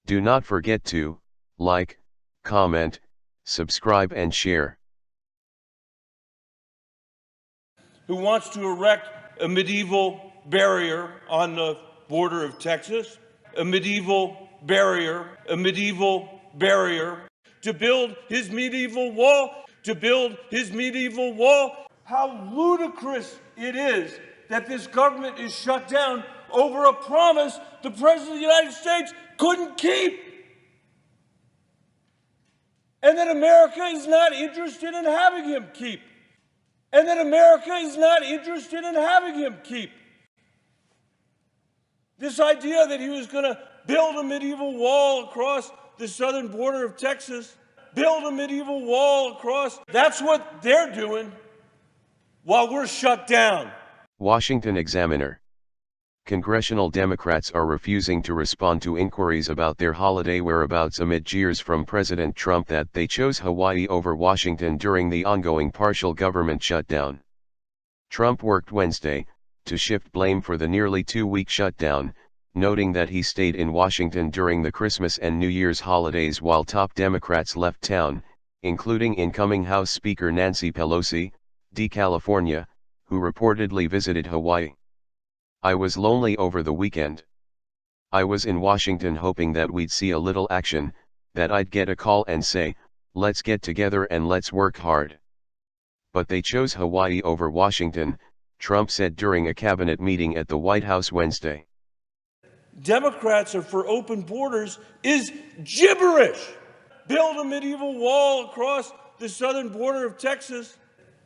Do not forget to like, comment, subscribe and share. Who wants to erect a medieval barrier on the border of Texas, a medieval barrier, to build his medieval wall, How ludicrous it is that this government is shut down over a promise the President of the United States couldn't keep. And that America is not interested in having him keep. This idea that he was going to build a medieval wall across the southern border of Texas, that's what they're doing while we're shut down. Washington Examiner. Congressional Democrats are refusing to respond to inquiries about their holiday whereabouts amid jeers from President Trump that they chose Hawaii over Washington during the ongoing partial government shutdown. Trump worked Wednesday to shift blame for the nearly 2-week shutdown, noting that he stayed in Washington during the Christmas and New Year's holidays while top Democrats left town, including incoming House Speaker Nancy Pelosi, D. California, who reportedly visited Hawaii. I was lonely over the weekend. I was in Washington hoping that we'd see a little action, that I'd get a call and say, let's get together and let's work hard. But they chose Hawaii over Washington, Trump said during a cabinet meeting at the White House Wednesday. Democrats are for open borders is gibberish. Build a medieval wall across the southern border of Texas.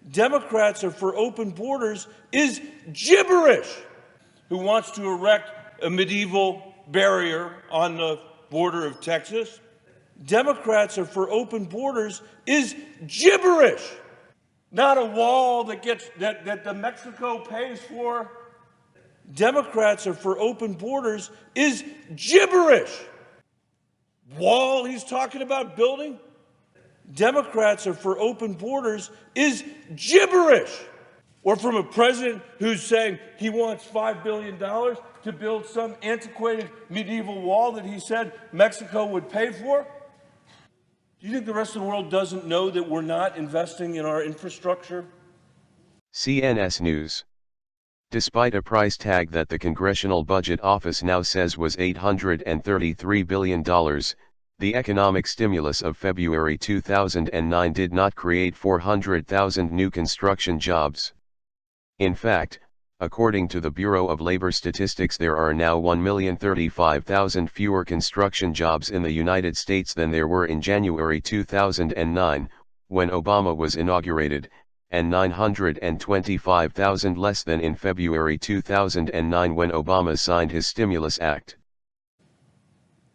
Democrats are for open borders is gibberish. Who wants to erect a medieval barrier on the border of Texas? Democrats are for open borders is gibberish. Not a wall that the Mexico pays for. Democrats are for open borders is gibberish. Wall he's talking about building? Democrats are for open borders is gibberish. Or from a president who's saying he wants $5 billion to build some antiquated medieval wall that he said Mexico would pay for? Do you think the rest of the world doesn't know that we're not investing in our infrastructure? CNS News. Despite a price tag that the Congressional Budget Office now says was $833 billion, the economic stimulus of February 2009 did not create 400,000 new construction jobs. In fact, according to the Bureau of Labor Statistics, there are now 1,035,000 fewer construction jobs in the United States than there were in January 2009, when Obama was inaugurated, and 925,000 less than in February 2009 when Obama signed his Stimulus Act.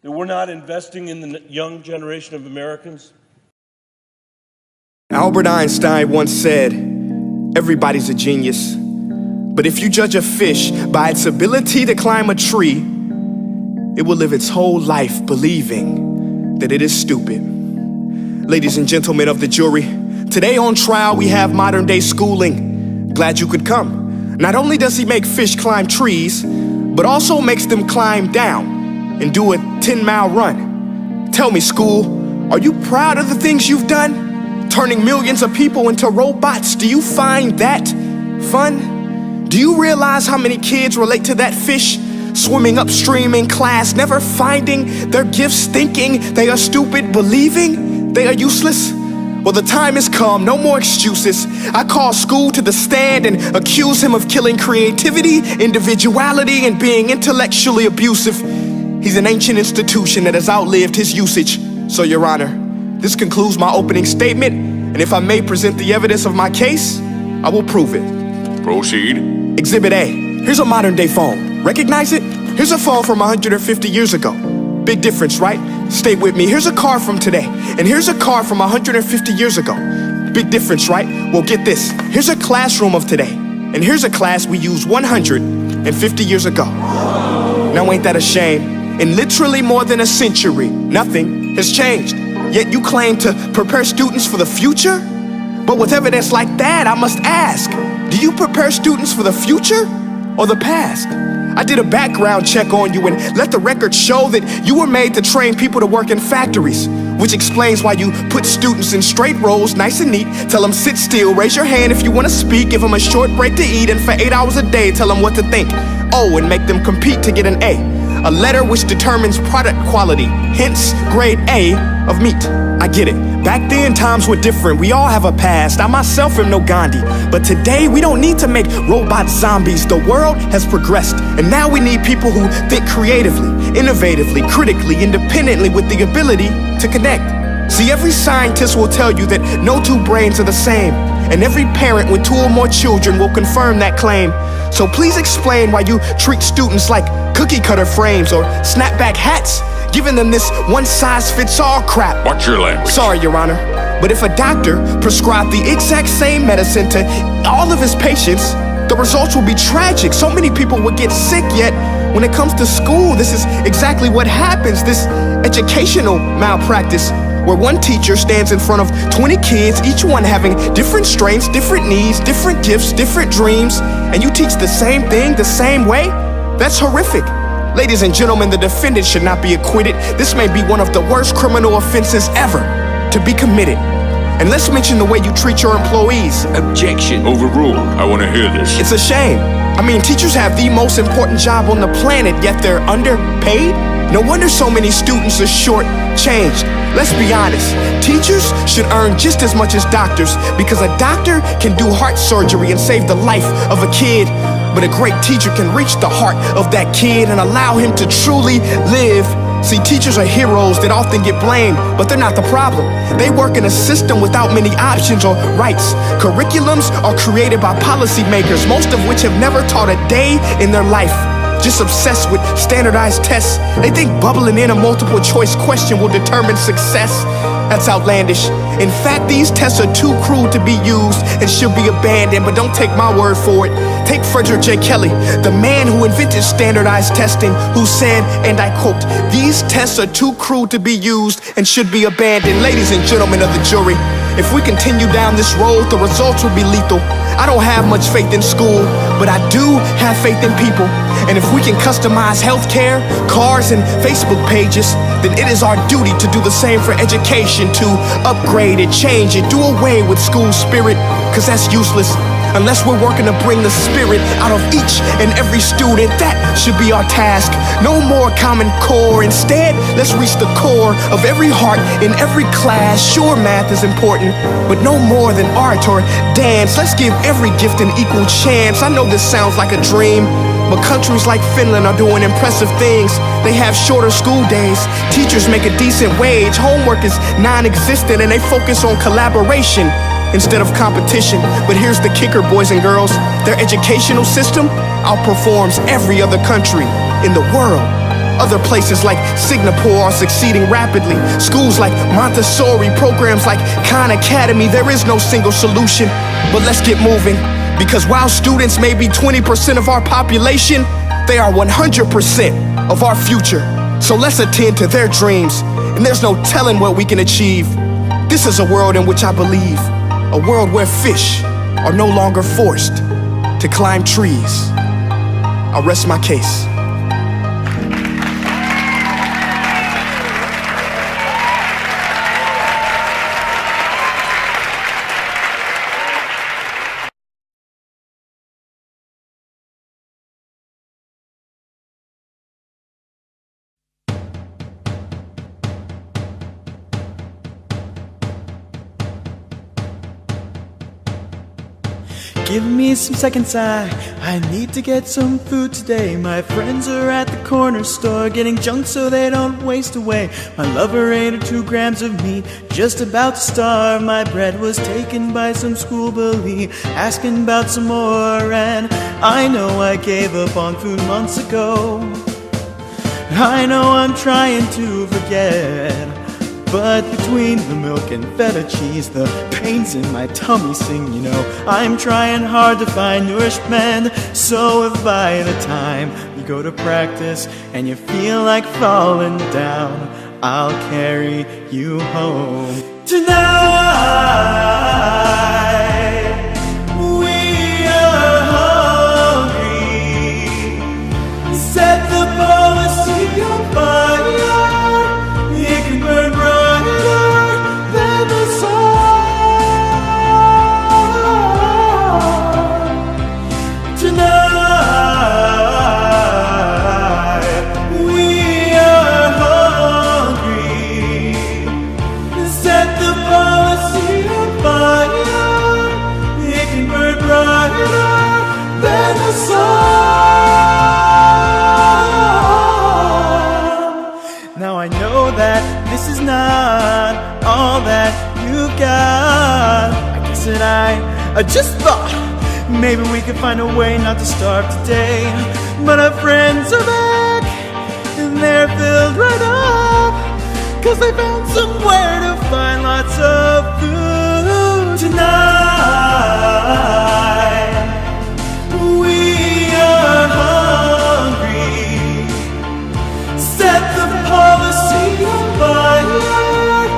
That we're not investing in the young generation of Americans? Albert Einstein once said, everybody's a genius, but if you judge a fish by its ability to climb a tree, it will live its whole life believing that it is stupid. Ladies and gentlemen of the jury, today on trial we have modern day schooling. Glad you could come. Not only does he make fish climb trees, but also makes them climb down and do a 10-mile run. Tell me, school, are you proud of the things you've done? Turning millions of people into robots, do you find that fun? Do you realize how many kids relate to that fish? Swimming upstream in class, never finding their gifts, thinking they are stupid, believing they are useless? Well, the time has come, no more excuses. I call school to the stand and accuse him of killing creativity, individuality, and being intellectually abusive. He's an ancient institution that has outlived his usage. So, Your Honor, this concludes my opening statement, and if I may present the evidence of my case, I will prove it. Proceed. Exhibit A. Here's a modern day phone. Recognize it? Here's a phone from 150 years ago. Big difference, right? Stay with me. Here's a car from today, and here's a car from 150 years ago. Big difference, right? Well, get this. Here's a classroom of today, and here's a class we used 150 years ago. Now ain't that a shame? In literally more than a century, nothing has changed. Yet you claim to prepare students for the future? But with evidence like that, I must ask, do you prepare students for the future or the past? I did a background check on you and let the record show that you were made to train people to work in factories, which explains why you put students in straight rows, nice and neat. Tell them sit still, raise your hand if you want to speak, give them a short break to eat, and for 8 hours a day tell them what to think. Oh, and make them compete to get an A letter which determines product quality, hence grade A of meat. I get it. Back then, times were different. We all have a past. I myself am no Gandhi. But today, we don't need to make robot zombies. The world has progressed. And now we need people who think creatively, innovatively, critically, independently, with the ability to connect. See, every scientist will tell you that no two brains are the same. And every parent with 2 or more children will confirm that claim. So please explain why you treat students like cookie cutter frames or snapback hats, giving them this one-size-fits-all crap. Watch your language. Sorry, Your Honor, but if a doctor prescribed the exact same medicine to all of his patients, the results will be tragic. So many people would get sick, yet when it comes to school, this is exactly what happens. This educational malpractice, where one teacher stands in front of 20 kids, each one having different strengths, different needs, different gifts, different dreams, and you teach the same thing the same way? That's horrific. Ladies and gentlemen, the defendant should not be acquitted. This may be one of the worst criminal offenses ever to be committed. And let's mention the way you treat your employees. Objection. Overruled. I want to hear this. It's a shame. I mean, teachers have the most important job on the planet, yet they're underpaid? No wonder so many students are short-changed. Let's be honest, teachers should earn just as much as doctors, because a doctor can do heart surgery and save the life of a kid, but a great teacher can reach the heart of that kid and allow him to truly live. See, teachers are heroes that often get blamed, but they're not the problem. They work in a system without many options or rights. Curriculums are created by policymakers, most of which have never taught a day in their life. Just obsessed with standardized tests. They think bubbling in a multiple choice question will determine success. That's outlandish. In fact, these tests are too cruel to be used and should be abandoned, but don't take my word for it. Take Frederick J. Kelly, the man who invented standardized testing, who said, and I quote, "These tests are too cruel to be used and should be abandoned." Ladies and gentlemen of the jury, if we continue down this road, the results will be lethal. I don't have much faith in school, but I do have faith in people. And if we can customize healthcare, cars, and Facebook pages, then it is our duty to do the same for education, to upgrade it, change it, do away with school spirit, because that's useless. Unless we're working to bring the spirit out of each and every student, that should be our task. No more Common Core. Instead, let's reach the core of every heart in every class. Sure, math is important, but no more than art or dance. Let's give every gift an equal chance. I know this sounds like a dream, but countries like Finland are doing impressive things. They have shorter school days, teachers make a decent wage, homework is non-existent, and they focus on collaboration instead of competition. But here's the kicker, boys and girls. Their educational system outperforms every other country in the world. Other places like Singapore are succeeding rapidly. Schools like Montessori, programs like Khan Academy, there is no single solution. But let's get moving, because while students may be 20% of our population, they are 100% of our future. So let's attend to their dreams, and there's no telling what we can achieve. This is a world in which I believe, a world where fish are no longer forced to climb trees. I'll rest my case. Give me some seconds, I need to get some food today. My friends are at the corner store getting junk so they don't waste away. My lover ate 2 grams of meat, just about to starve. My bread was taken by some school bully, asking about some more. And I know I gave up on food months ago. I know I'm trying to forget, but between the milk and feta cheese, the pains in my tummy sing, you know. I'm trying hard to find nourishment, so if by the time you go to practice and you feel like falling down, I'll carry you home. Tonight, we are hungry, know that this is not all that you got. I guess that I just thought maybe we could find a way not to starve today. But our friends are back, and they're filled right up, 'cause they found somewhere to find lots of food tonight. We are hungry. Set the policy on fire.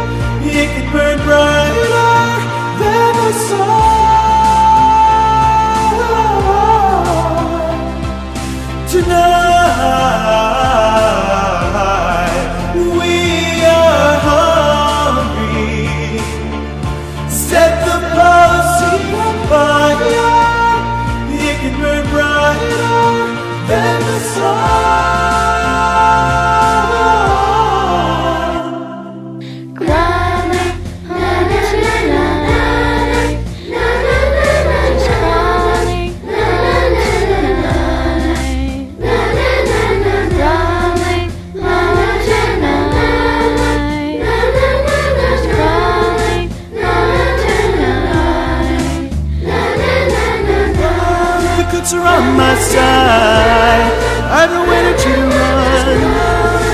It could burn brighter than the sun. Tonight, we are hungry. Set the policy on fire. It can burn brighter than the sun. Crawling under tonight. Just crawling under tonight. Crawling under tonight. Just crawling under tonight. The cooks are on my side. I've nowhere to run.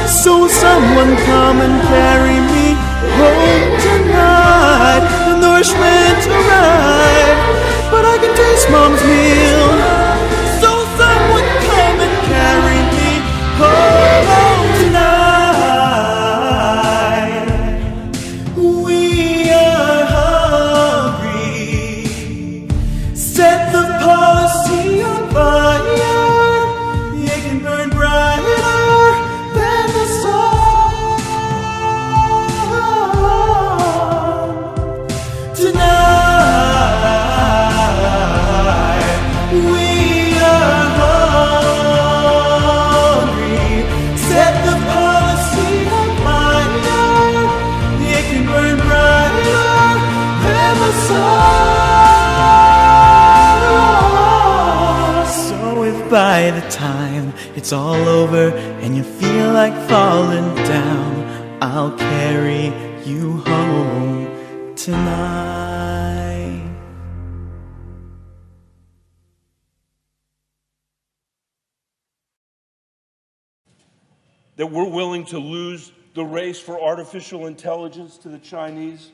So will someone come and carry me home tonight? The nourishment arrived, but I can taste Mom's meal. So will someone come and carry me home tonight? We are hungry. Set the policy on fire. It can burn brighter than the sun. Tonight, we are hungry. Set the policy on fire. It can burn brighter than the sun. So if by the time it's all over and you feel like falling down, I'll carry you home tonight. That we're willing to lose the race for artificial intelligence to the Chinese?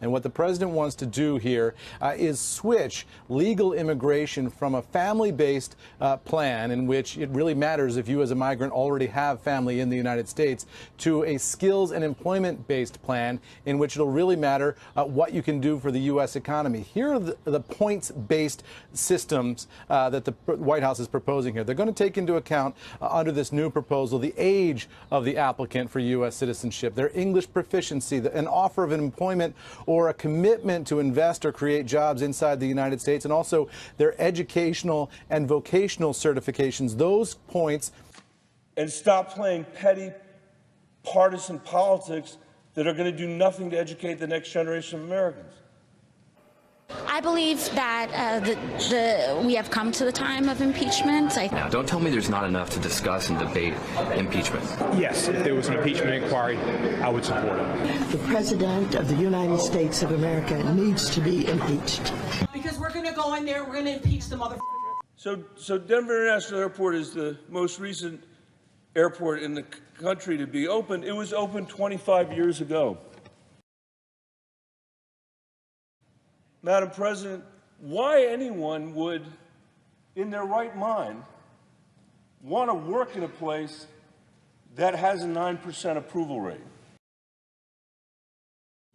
And what the president wants to do here is switch legal immigration from a family-based plan in which it really matters if you as a migrant already have family in the United States to a skills and employment-based plan in which it'll really matter what you can do for the U.S. economy. Here are the points-based systems that the White House is proposing here. They're going to take into account under this new proposal the age of the applicant for U.S. citizenship, their English proficiency, an offer of an employment or a commitment to invest or create jobs inside the United States, and also their educational and vocational certifications. Those points. And stop playing petty partisan politics that are going to do nothing to educate the next generation of Americans. I believe that we have come to the time of impeachment. Now, don't tell me there's not enough to discuss and debate impeachment. Yes, if there was an impeachment inquiry, I would support it. The President of the United States of America needs to be impeached. Because we're going to go in there, we're going to impeach the mother. So Denver International Airport is the most recent airport in the country to be opened. It was opened 25 years ago. Madam President, why anyone would, in their right mind, want to work in a place that has a 9% approval rate?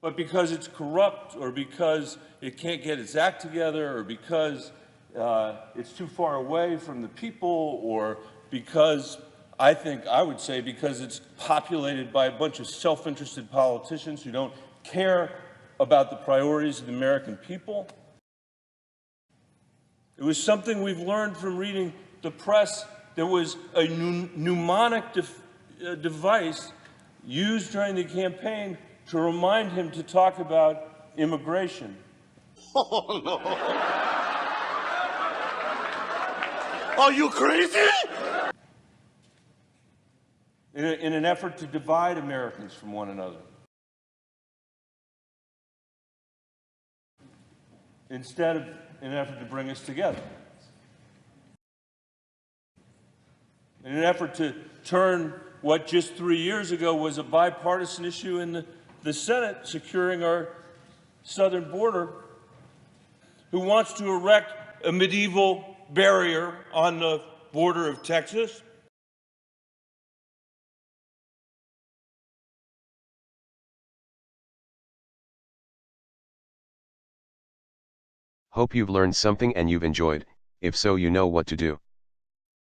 But because it's corrupt, or because it can't get its act together, or because it's too far away from the people, or because, I would say, because it's populated by a bunch of self-interested politicians who don't care about the priorities of the American people. It was something we've learned from reading the press. There was a mnemonic device used during the campaign to remind him to talk about immigration. Oh, no. Are you crazy? in an effort to divide Americans from one another. Instead of in an effort to bring us together. In an effort to turn what just 3 years ago was a bipartisan issue in the Senate, securing our southern border, who wants to erect a medieval barrier on the border of Texas. Hope you've learned something and you've enjoyed. If so, you know what to do.